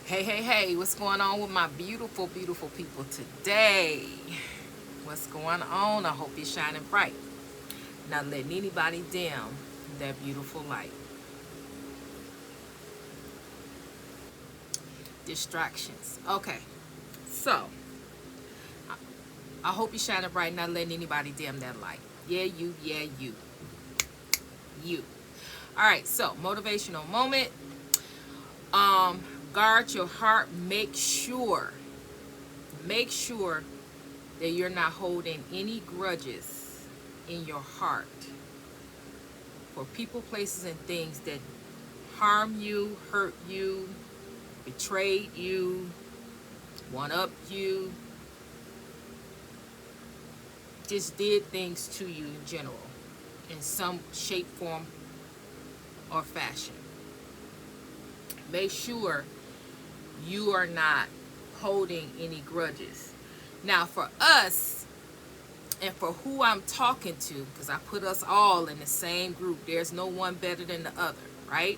Hey, hey, hey, what's going on with my beautiful, beautiful people today? What's going on? I hope you're shining bright. Not letting anybody dim that beautiful light. Distractions. Okay, so I hope you're shining bright, not letting anybody dim that light. Yeah, you, yeah, you. You. All right, so motivational moment. Um, Guard your heart. Make sure that you're not holding any grudges in your heart for people, places, and things that harm you, hurt you, betrayed you, one up you, just did things to you in general, in some shape, form, or fashion. Make sure you are not holding any grudges. Now, for us, and for who I'm talking to, because I put us all in the same group, there's no one better than the other, right?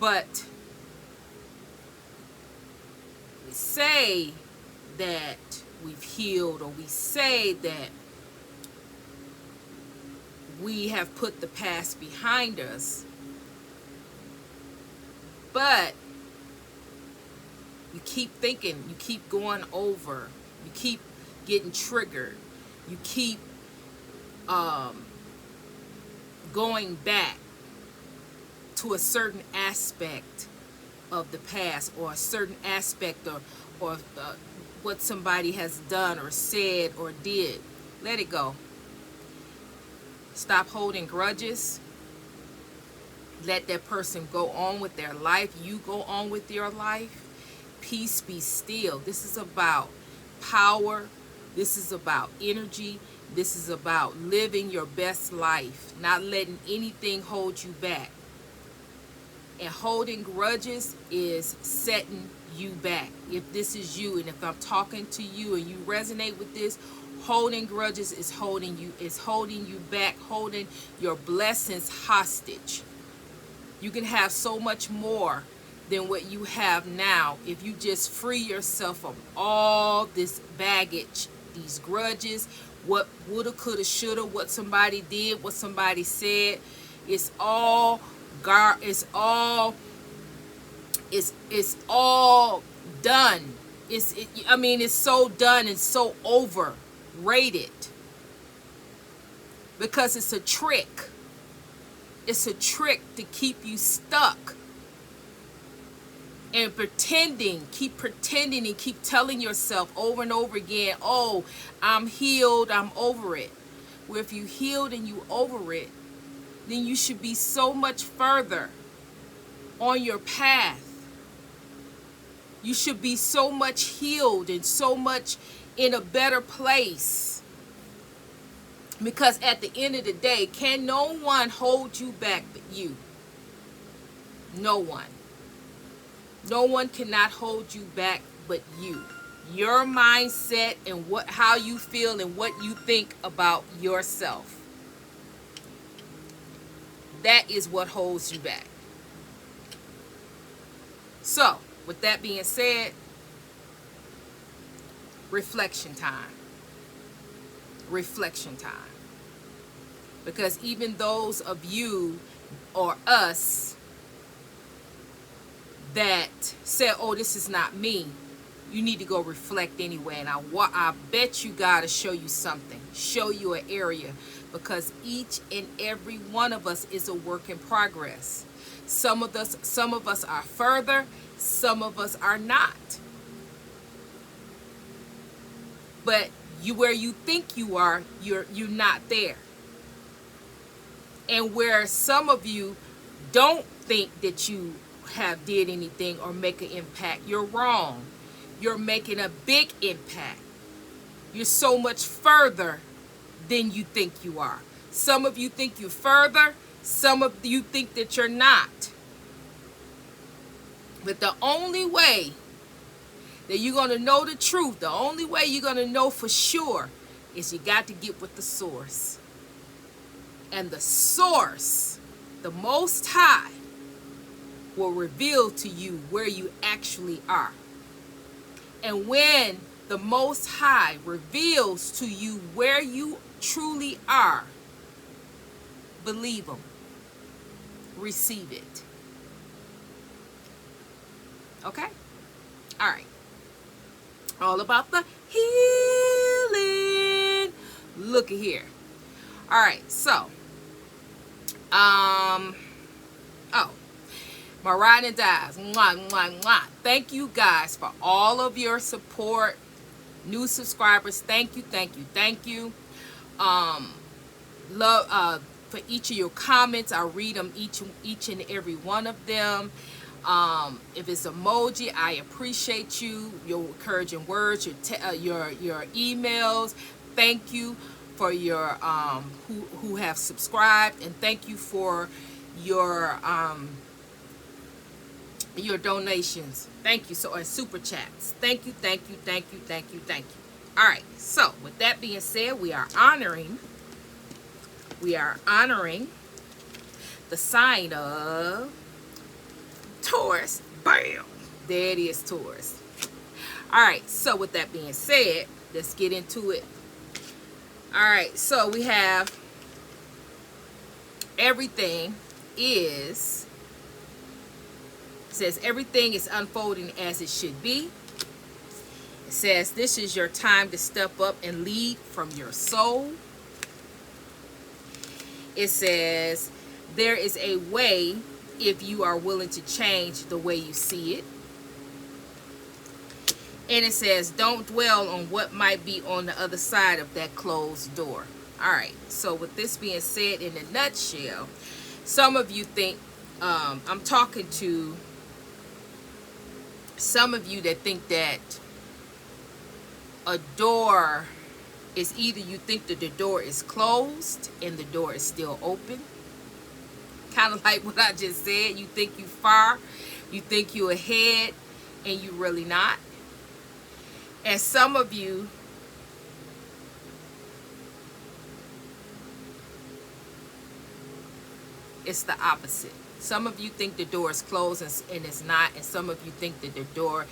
But we say that we've healed, or we say that we have put the past behind us, but you keep thinking, you keep going over, you keep getting triggered, you keep going back to a certain aspect of the past, or a certain aspect or what somebody has done or said or did. Let it go. Stop holding grudges. Let that person go on with their life. You go on with your life. Peace, be still. This is about power. This is about energy. This is about living your best life, not letting anything hold you back. And holding grudges is setting you back. If this is you, and if I'm talking to you and you resonate with this, holding grudges is holding you back, holding your blessings hostage. You can have so much more than what you have now if you just free yourself from all this baggage, these grudges, what woulda, coulda, shoulda, what somebody did, what somebody said. It's all it's all done. It's so done and so overrated, because it's a trick. It's a trick to keep you stuck and keep pretending and keep telling yourself over and over again, oh, I'm healed, I'm over it. Well, if you healed and you over it, then you should be so much further on your path. You should be so much healed and so much in a better place. Because at the end of the day, can no one hold you back but you? No one. No one cannot hold you back but you. Your mindset and how you feel and what you think about yourself. That is what holds you back. So, with that being said, reflection time. Reflection time. Because even those of you or us that say, oh, this is not me, you need to go reflect anyway. And I bet you God will show you something, show you an area, because each and every one of us is a work in progress. Some of us are further, some of us are not. But where you think you are, you're not there. And where some of you don't think that you have did anything or make an impact, you're wrong. You're making a big impact. You're so much further than you think you are. Some of you think you're further, some of you think that you're not. But the only way that you're going to know the truth, the only way you're going to know for sure, is you got to get with the source. And the source, the Most High, will reveal to you where you actually are. And when the Most High reveals to you where you truly are, believe Him. Receive it. Okay? All right. All about the healing. Look at here. All right. So, oh, my ride and dies. Mwah, mwah, mwah. Thank you guys for all of your support. New subscribers. Thank you. Thank you. Thank you. Love for each of your comments. I read them, each and every one of them. If it's emoji, I appreciate you, your encouraging words, your emails. Thank you for your who have subscribed, and thank you for your donations. Thank you. So, and super chats. Thank you, thank you, thank you, thank you, thank you. All right. So, with that being said, we are honoring the sign of Taurus. Bam. There it is, Taurus. All right. So, with that being said, let's get into it. All right. So, we have everything is. It says everything is unfolding as it should be. It says this is your time to step up and lead from your soul. It says there is a way if you are willing to change the way you see it. And it says don't dwell on what might be on the other side of that closed door. All right. So with this being said, in a nutshell, some of you think I'm talking to some of you that think that a door is either you think that the door is closed and the door is still open. Kind of like what I just said. You think you far, you think you ahead, and you really not. And some of you it's the opposite. Some of you think the door is closed and it's not, and some of you think that the door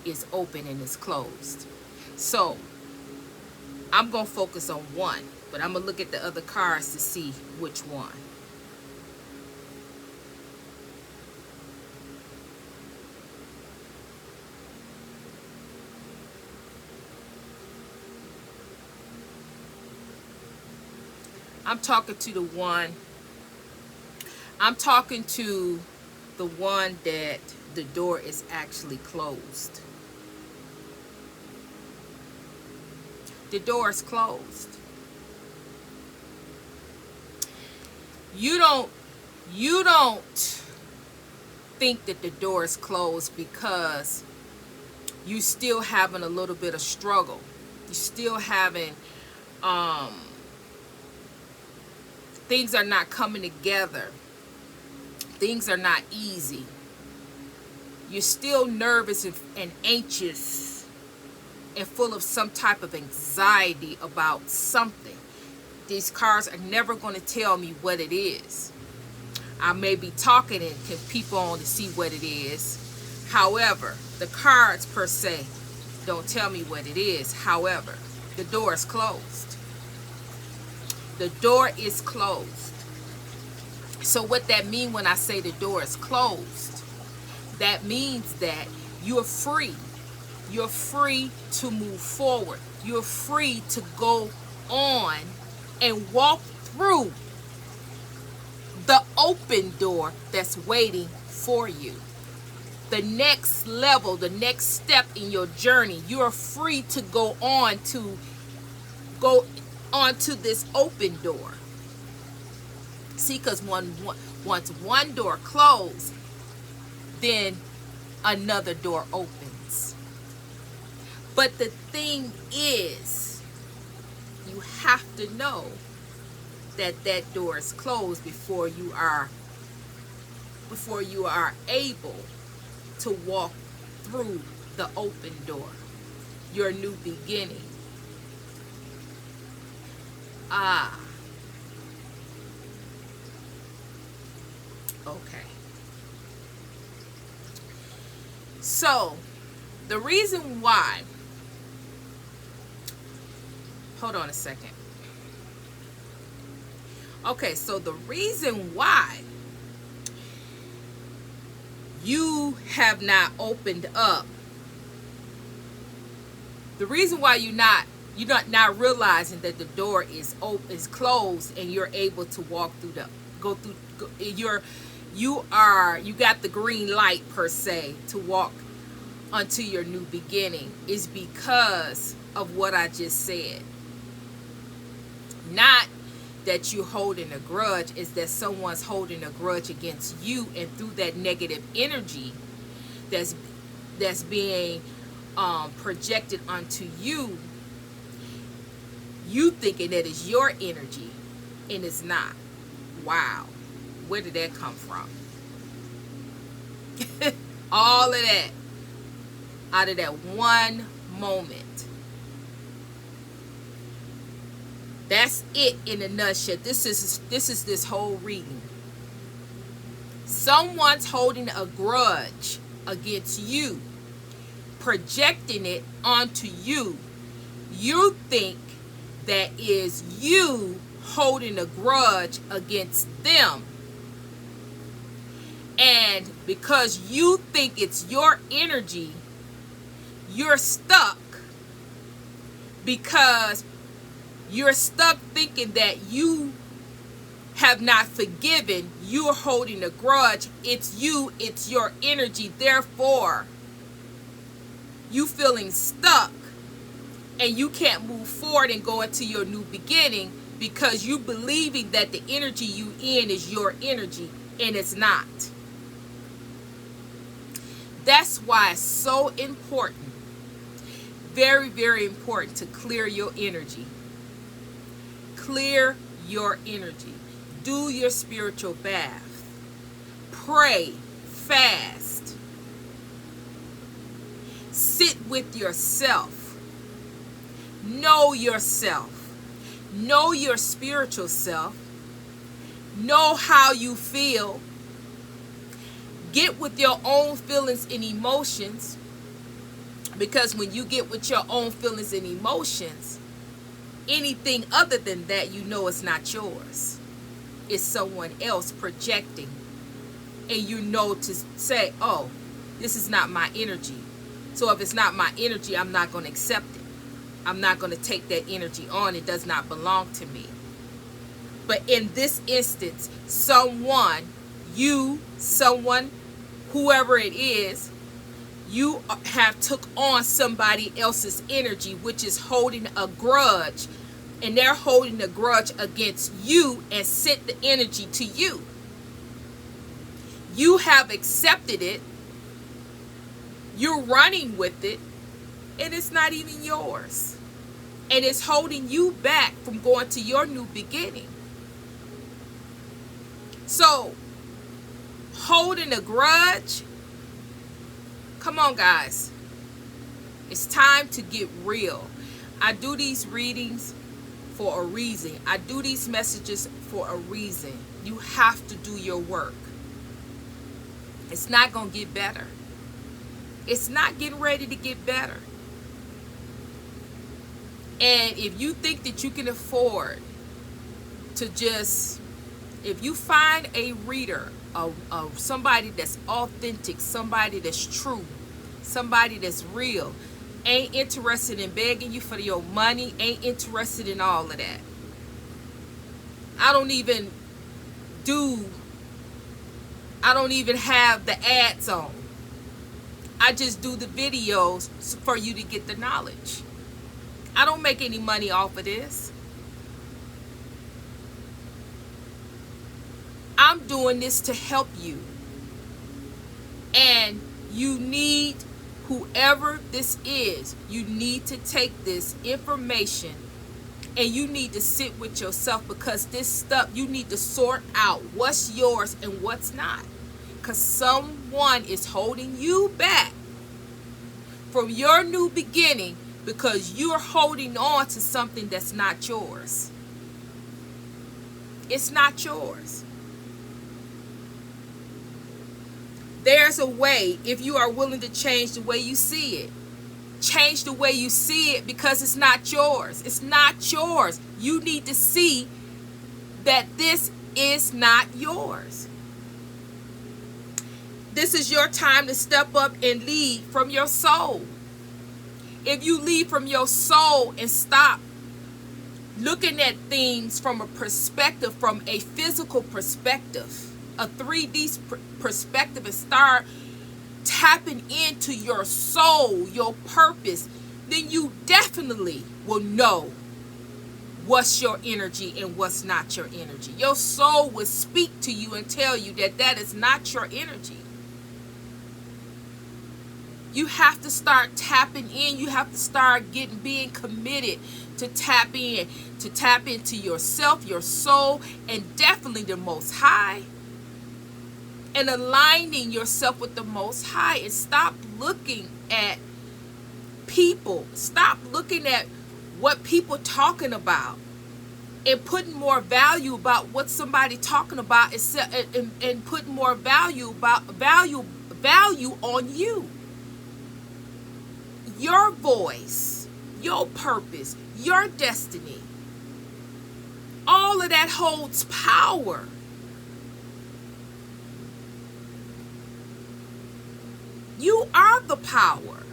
is open and it's closed. So I'm going to focus on one, but I'm going to look at the other cards to see which one. I'm talking to the one that the door is actually closed. The door is closed. You don't think that the door is closed because you still having a little bit of struggle. You still having things are not coming together. Things are not easy. You're still nervous and anxious and full of some type of anxiety about something. These cards are never going to tell me what it is. I may be talking and can peep on to see what it is. However, the cards per se don't tell me what it is. However, the door is closed. The door is closed. So what that means when I say the door is closed, that means that you're free. You're free to move forward. You're free to go on and walk through the open door that's waiting for you. The next level, the next step in your journey, you're free to go on to this open door. See, because once one door closed, then another door opens. But the thing is, you have to know that that door is closed before you are able to walk through the open door, your new beginning. Okay. So, the reason why, hold on a second. Okay, so the reason why you have not opened up, the reason why you're not realizing that the door is closed and you're able to walk through you got the green light per se to walk onto your new beginning is because of what I just said. Not that you're holding a grudge, is that someone's holding a grudge against you, and through that negative energy that's being projected onto you, you thinking that it's your energy and it's not. Wow, where did that come from? All of that out of that one moment. That's it in a nutshell. This is this whole reading. Someone's holding a grudge against you, projecting it onto you. You think that is you holding a grudge against them. And because you think it's your energy, you're stuck, because you're stuck thinking that you have not forgiven. You're holding a grudge. It's you. It's your energy. Therefore, you feeling stuck and you can't move forward and go into your new beginning because you believing that the energy you in is your energy, and it's not. That's why it's so important, very, very important, to clear your energy. Clear your energy. Do your spiritual bath. Pray. Fast. Sit with yourself. Know yourself. Know your spiritual self. Know how you feel. Get with your own feelings and emotions. Because when you get with your own feelings and emotions, anything other than that, you know it's not yours. It's someone else projecting. And you know to say, oh, this is not my energy. So if it's not my energy, I'm not going to accept it. I'm not going to take that energy on. It does not belong to me. But in this instance, someone, whoever it is, you have took on somebody else's energy, which is holding a grudge, and they're holding a grudge against you and sent the energy to you. You have accepted it. You're running with it, and it's not even yours. And it's holding you back from going to your new beginning. So, holding a grudge, come on, guys. It's time to get real. I do these readings for a reason. I do these messages for a reason. You have to do your work. It's not going to get better. It's not getting ready to get better. And if you think that you can afford to just, if you find a reader, somebody that's authentic, somebody that's true, somebody that's real, ain't interested in begging you for your money, ain't interested in all of that. I don't even have the ads on. I just do the videos for you to get the knowledge. I don't make any money off of this. I'm doing this to help you. And you need, whoever this is, you need to take this information and you need to sit with yourself, because this stuff, you need to sort out what's yours and what's not. Because someone is holding you back from your new beginning because you're holding on to something that's not yours. It's not yours. There's a way if you are willing to change the way you see it. Change the way you see it, because it's not yours. It's not yours. You need to see that this is not yours. This is your time to step up and lead from your soul. If you lead from your soul and stop looking at things from a perspective, from a physical perspective, a 3D perspective, and start tapping into your soul, your purpose, then you definitely will know what's your energy and what's not your energy. Your soul will speak to you and tell you that that is not your energy. You have to start tapping in. You have to start being committed to tap into yourself, your soul, and definitely the Most High. And aligning yourself with the Most High, and stop looking at people. Stop looking at what people talking about and putting more value about what somebody talking about, and putting more value on you. Your voice, your purpose, your destiny. All of that holds power. You are the power.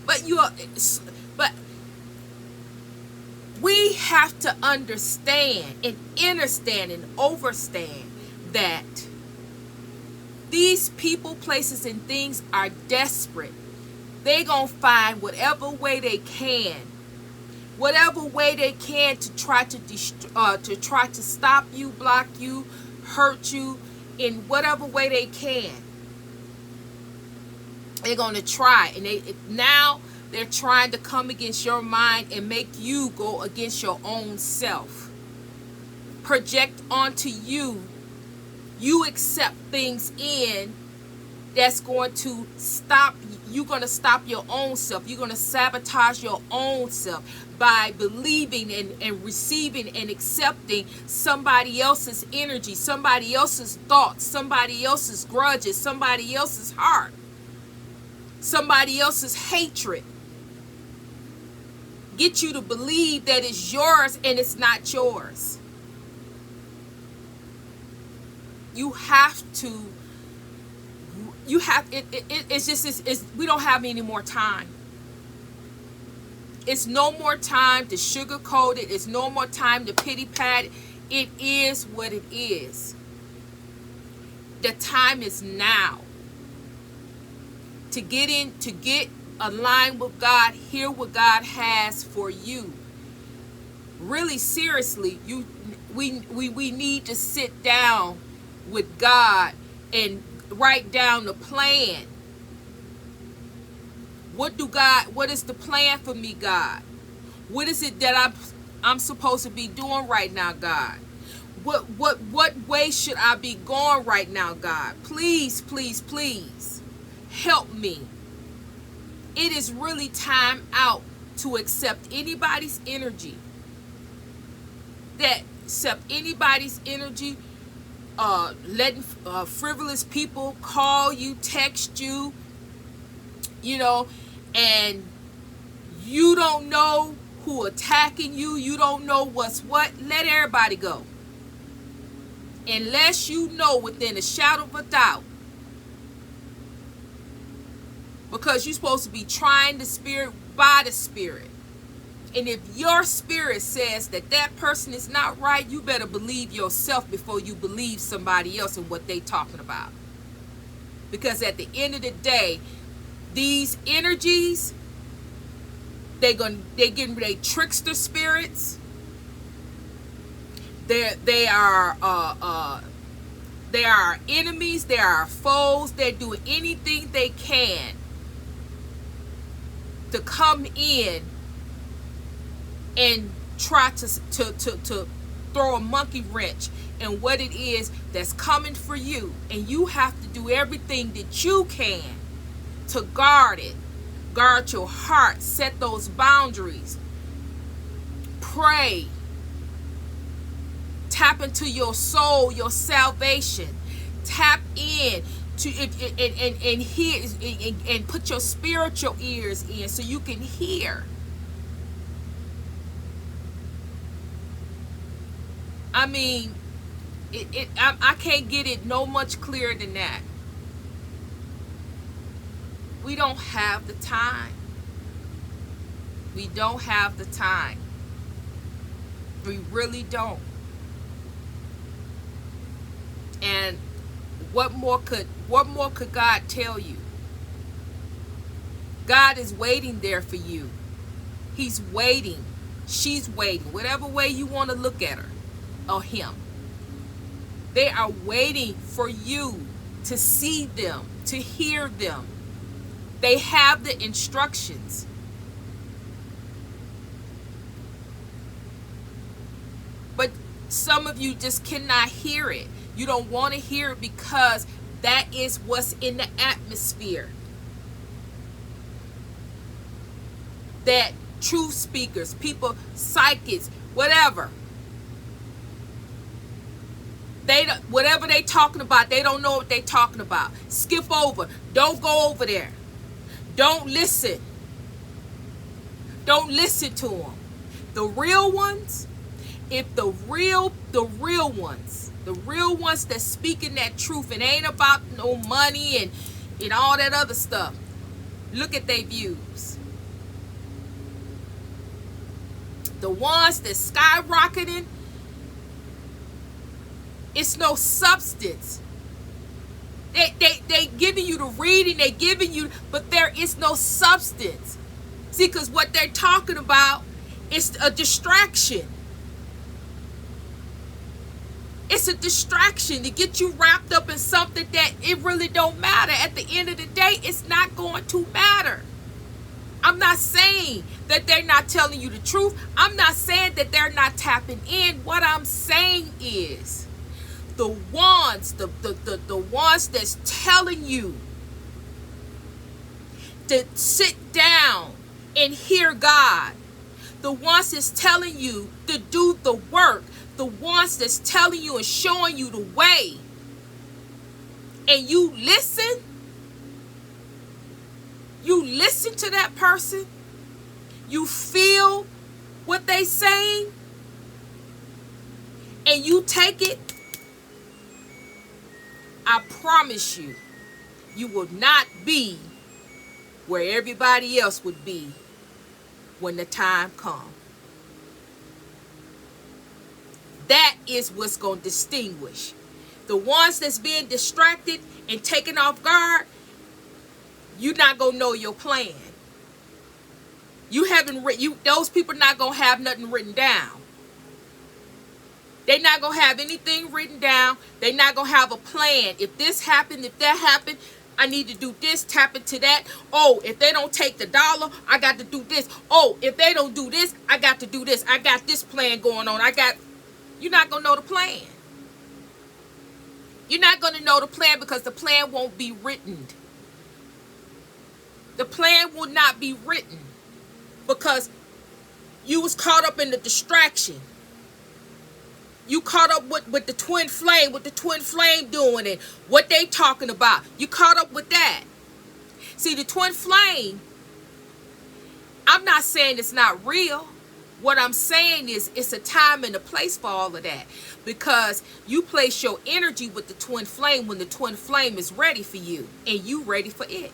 But we have to understand and understand and overstand that these people, places, and things are desperate. They gonna find whatever way they can to try to stop you, block you, hurt you in whatever way they can. They're gonna try, and they're trying to come against your mind and make you go against your own self. Project onto you. You accept things in that's going to stop. You're going to stop your own self. You're going to sabotage your own self by believing and receiving and accepting somebody else's energy, somebody else's thoughts, somebody else's grudges, somebody else's heart, somebody else's hatred. Get you to believe that it's yours and it's not yours. We don't have any more time. It's no more time to sugarcoat it. It's no more time to pity pat it. It is what it is. The time is now to get aligned with God, hear what God has for you. Really seriously, we need to sit down with God and write down the plan. What is the plan for me, God? What is it that I'm supposed to be doing right now, God? What way should I be going right now, God? Please, please, please help me. It is really time out to accept anybody's energy. Letting frivolous people call you, text you, and you don't know who attacking you. You don't know what's what. Let everybody go. Unless you know within a shadow of a doubt. Because you're supposed to be trying the spirit by the spirit. And if your spirit says that person is not right, you better believe yourself before you believe somebody else and what they talking about. Because at the end of the day, these energies, they trickster spirits. They are enemies. They are foes. They're doing anything they can to come in and try to throw a monkey wrench in what it is that's coming for you. And you have to do everything that you can to guard it. Guard your heart. Set those boundaries. Pray. Tap into your soul, your salvation. tap in to and hear and put your spiritual ears in so you can hear. I mean, I can't get it no much clearer than that. We don't have the time. We don't have the time. We really don't. And what more could God tell you? God is waiting there for you. He's waiting. She's waiting. Whatever way you want to look at her or him. They are waiting for you to see them, to hear them. They have the instructions. But some of you just cannot hear it. You don't want to hear it because that is what's in the atmosphere. That truth speakers, people, psychics, whatever. Whatever they talking about, they don't know what they talking about. Skip over. Don't go over there. Don't listen. Don't listen to them. The real ones, if the real ones that's speaking that truth, and ain't about no money and all that other stuff, look at their views. The ones that's skyrocketing, it's no substance. They giving you the reading, they giving you, but there is no substance. See, because what they're talking about is a distraction. It's a distraction to get you wrapped up in something that it really don't matter. At the end of the day, it's not going to matter. I'm not saying that they're not telling you the truth. I'm not saying that they're not tapping in. What I'm saying is the ones that's telling you to sit down and hear God, the ones that's telling you to do the work, the ones that's telling you and showing you the way, and you listen to that person, you feel what they saying, and you take it, I promise you, you will not be where everybody else would be when the time comes. That is what's going to distinguish. The ones that's being distracted and taken off guard, you're not going to know your plan. Those people not going to have nothing written down. They're not going to have anything written down. They're not going to have a plan. If this happened, if that happened, I need to do this, tap into that. Oh, if they don't take the dollar, I got to do this. Oh, if they don't do this, I got to do this. I got this plan going on. You're not going to know the plan. You're not going to know the plan because the plan won't be written. The plan will not be written because you was caught up in the distraction. You caught up with the twin flame, what the twin flame doing and what they talking about. You caught up with that. See, the twin flame, I'm not saying it's not real. What I'm saying is it's a time and a place for all of that. Because you place your energy with the twin flame when the twin flame is ready for you and you ready for it.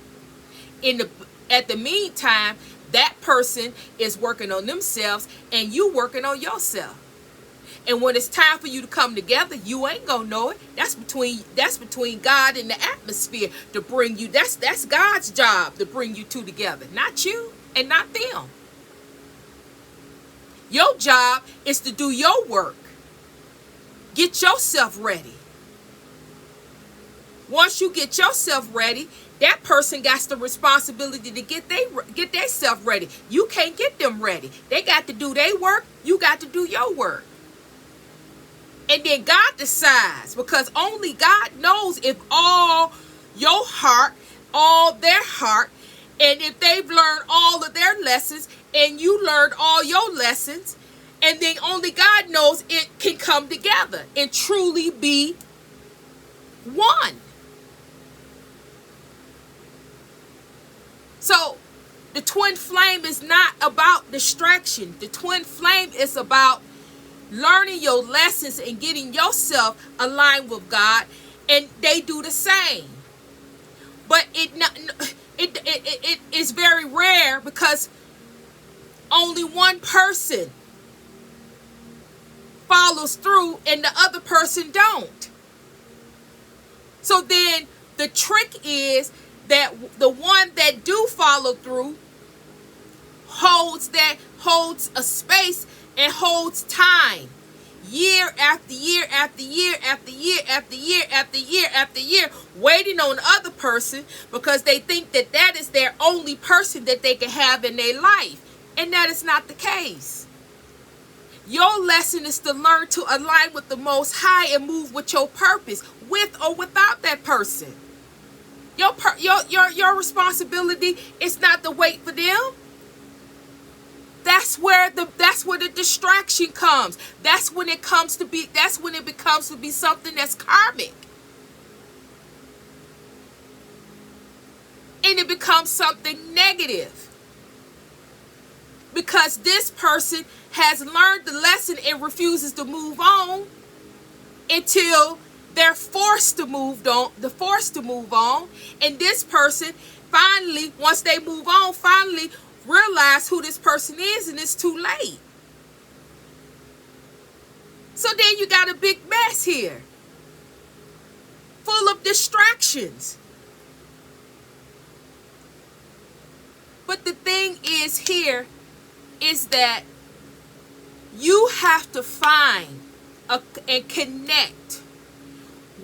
At the meantime, that person is working on themselves and you working on yourself. And when it's time for you to come together, you ain't gonna know it. That's between God and the atmosphere to bring you. That's God's job to bring you two together, not you and not them. Your job is to do your work. Get yourself ready. Once you get yourself ready, that person got the responsibility to get themselves ready. You can't get them ready. They got to do their work. You got to do your work. And then God decides, because only God knows if all your heart, all their heart, and if they've learned all of their lessons and you learned all your lessons, and then only God knows it can come together and truly be one. So the twin flame is not about distraction. The twin flame is about learning your lessons and getting yourself aligned with God, and they do the same. But it is very rare because only one person follows through and the other person don't. So then the trick is that the one that do follow through holds a space and holds time, year after year after year after year after year after year after year, waiting on the other person because they think that that is their only person that they can have in their life. And that is not the case. Your lesson is to learn to align with the Most High and move with your purpose, with or without that person. Your responsibility is not to wait for them. That's where the distraction comes. That's when it becomes to be something that's karmic. And it becomes something negative. Because this person has learned the lesson and refuses to move on until they're forced to move on. And this person finally, once they move on, finally realize who this person is, and it's too late. So then you got a big mess here, full of distractions. But the thing is here is that you have to find and connect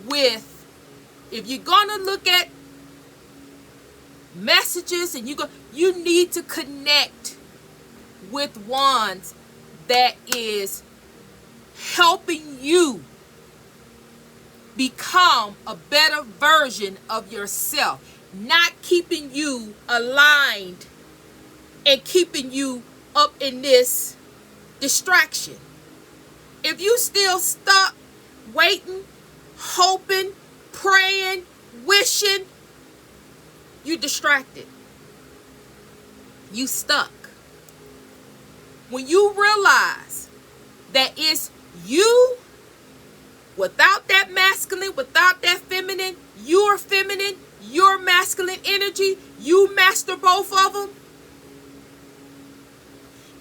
with, if you're gonna look at messages and you need to connect with ones that is helping you become a better version of yourself, not keeping you aligned and keeping you up in this distraction. If you still stuck waiting, hoping, praying, wishing, you distracted. You stuck. When you realize that it's you without that masculine, without that feminine, you're feminine, you're masculine energy, you master both of them.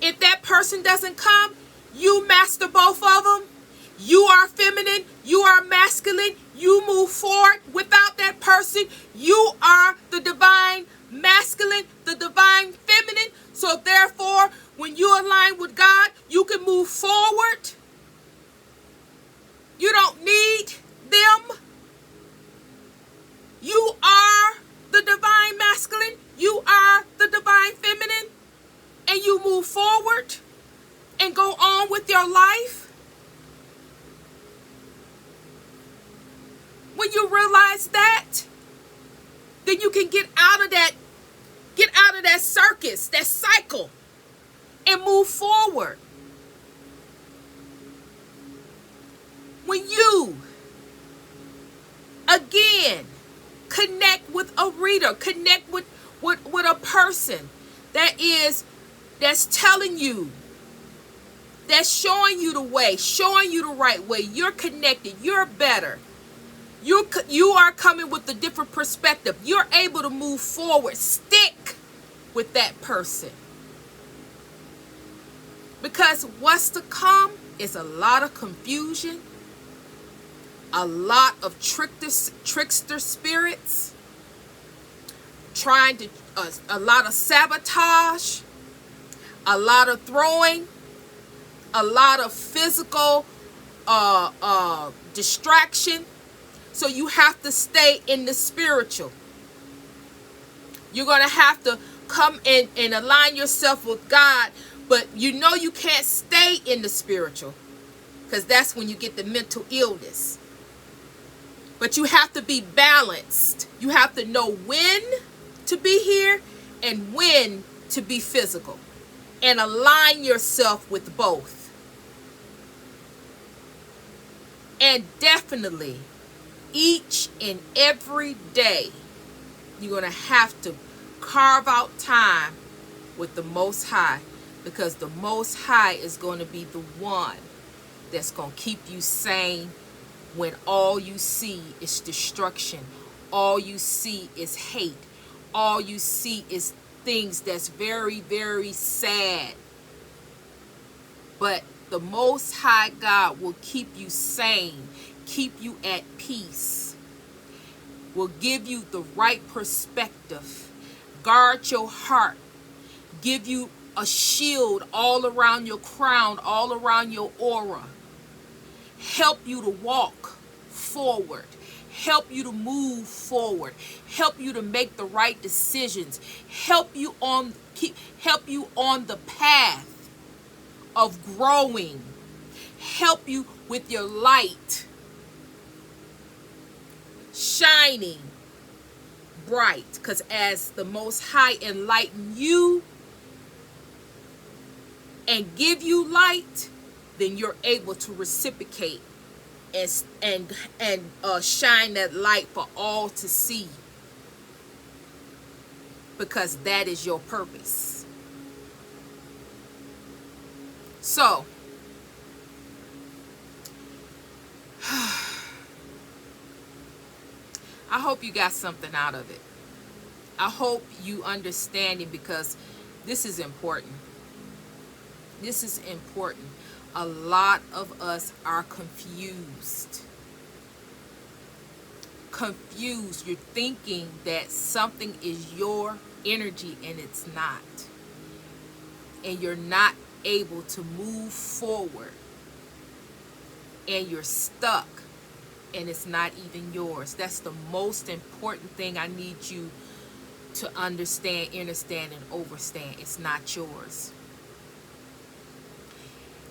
If that person doesn't come, you master both of them. You are feminine, you are masculine, you move forward. Without that person, you are the divine masculine, the divine feminine. So therefore, when you align with God, you can move forward. You don't need them. You are the divine masculine, you are the divine feminine, and you move forward and go on with your life. When you realize that, then you can get out of that circus, that cycle, and move forward. When you, again, connect with a reader, connect with a person that's telling you, that's showing you the way, showing you the right way, you're connected, you're better. You are coming with a different perspective. You're able to move forward. Stick with that person. Because what's to come is a lot of confusion, a lot of trickster spirits, a lot of sabotage, a lot of throwing, a lot of physical distraction. So you have to stay in the spiritual. You're going to have to come in and align yourself with God. But you know you can't stay in the spiritual, because that's when you get the mental illness. But you have to be balanced. You have to know when to be here and when to be physical. And align yourself with both. And definitely Each and every day, you're going to have to carve out time with the Most High, because the Most High is going to be the one that's going to keep you sane when all you see is destruction, all you see is hate, all you see is things that's very, very sad. But the Most High God will keep you sane, keep you at peace, will give you the right perspective, guard your heart, give you a shield all around your crown, all around your aura, help you to walk forward, help you to move forward, help you to make the right decisions, help you on the path of growing, help you with your light shining bright, because as the Most High enlighten you and give you light, then you're able to reciprocate and shine that light for all to see, because that is your purpose. So I hope you got something out of it. I hope you understand it, because this is important. This is important. A lot of us are confused. Confused. You're thinking that something is your energy and it's not. And you're not able to move forward. And you're stuck. And it's not even yours. That's the most important thing I need you to understand, and overstand. It's not yours.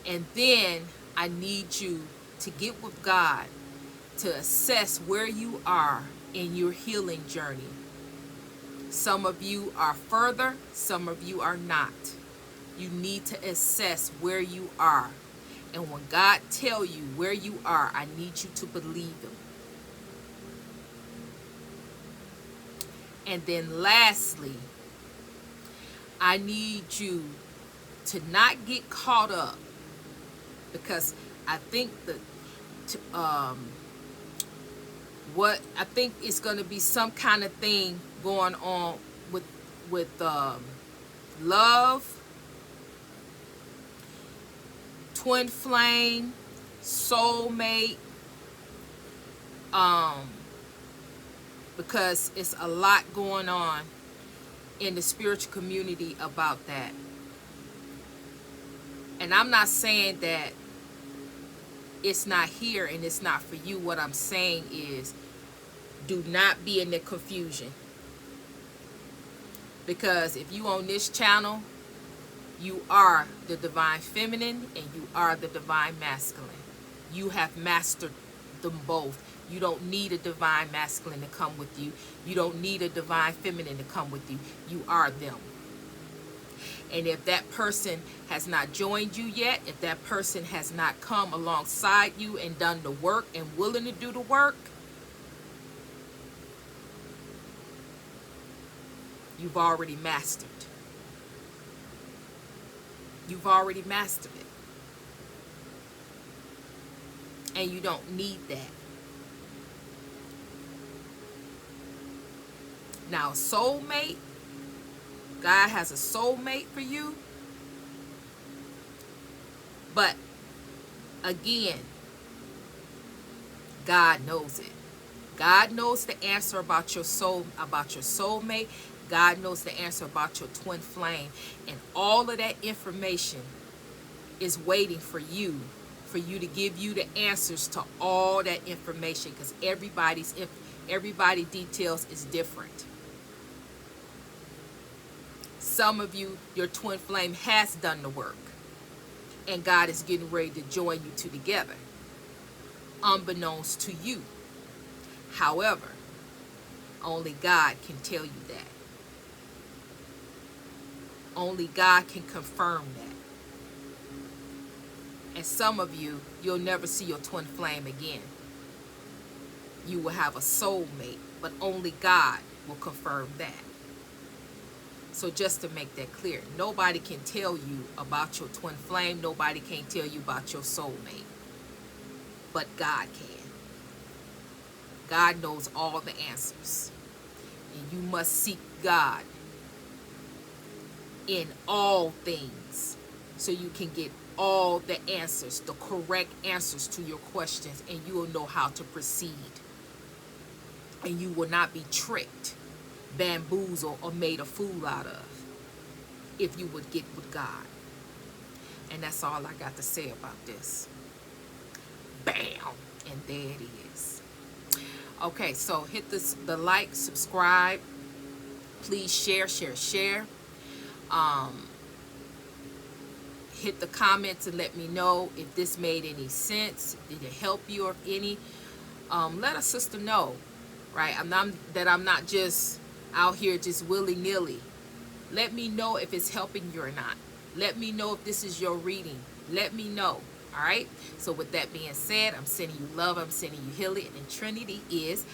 And then I need you to get with God to assess where you are in your healing journey. Some of you are further, some of you are not. You need to assess where you are. And when God tells you where you are, I need you to believe Him. And then lastly, I need you to not get caught up, because I think that what I think is going to be some kind of thing going on with love, twin flame, soulmate, because it's a lot going on in the spiritual community about that. And I'm not saying that it's not here and it's not for you. What I'm saying is, do not be in the confusion. Because if you on this channel, you are the divine feminine and you are the divine masculine. You have mastered them both. You don't need a divine masculine to come with you. You don't need a divine feminine to come with you. You are them. And if that person has not joined you yet, if that person has not come alongside you and done the work and willing to do the work, you've already mastered. You've already mastered it. And you don't need that. Now, soulmate, God has a soulmate for you. But again, God knows it. God knows the answer about your soul, about your soulmate. God knows the answer about your twin flame. And all of that information is waiting for you to give you the answers to all that information, because everybody details is different. Some of you, your twin flame has done the work, and God is getting ready to join you two together, unbeknownst to you. However, only God can tell you that. Only God can confirm that. And some of you, you'll never see your twin flame again. you will have a soulmate, but only God will confirm that. So just to make that clear, nobody can tell you about your twin flame. Nobody can tell you about your soulmate, but God can. God knows all the answers, and you must seek God in all things so you can get all the answers, the correct answers to your questions, and you will know how to proceed. And you will not be tricked, bamboozled, or made a fool out of if you would get with God. And that's all I got to say about this. Bam! And there it is. Okay, so hit the like, subscribe. Please share. Hit the comments and let me know if this made any sense. Did it help you or any? Let a sister know, right? I'm not just out here just willy-nilly. Let me know if it's helping you or not. Let me know if this is your reading. Let me know. All right? So with that being said, I'm sending you love. I'm sending you healing. And Trinity is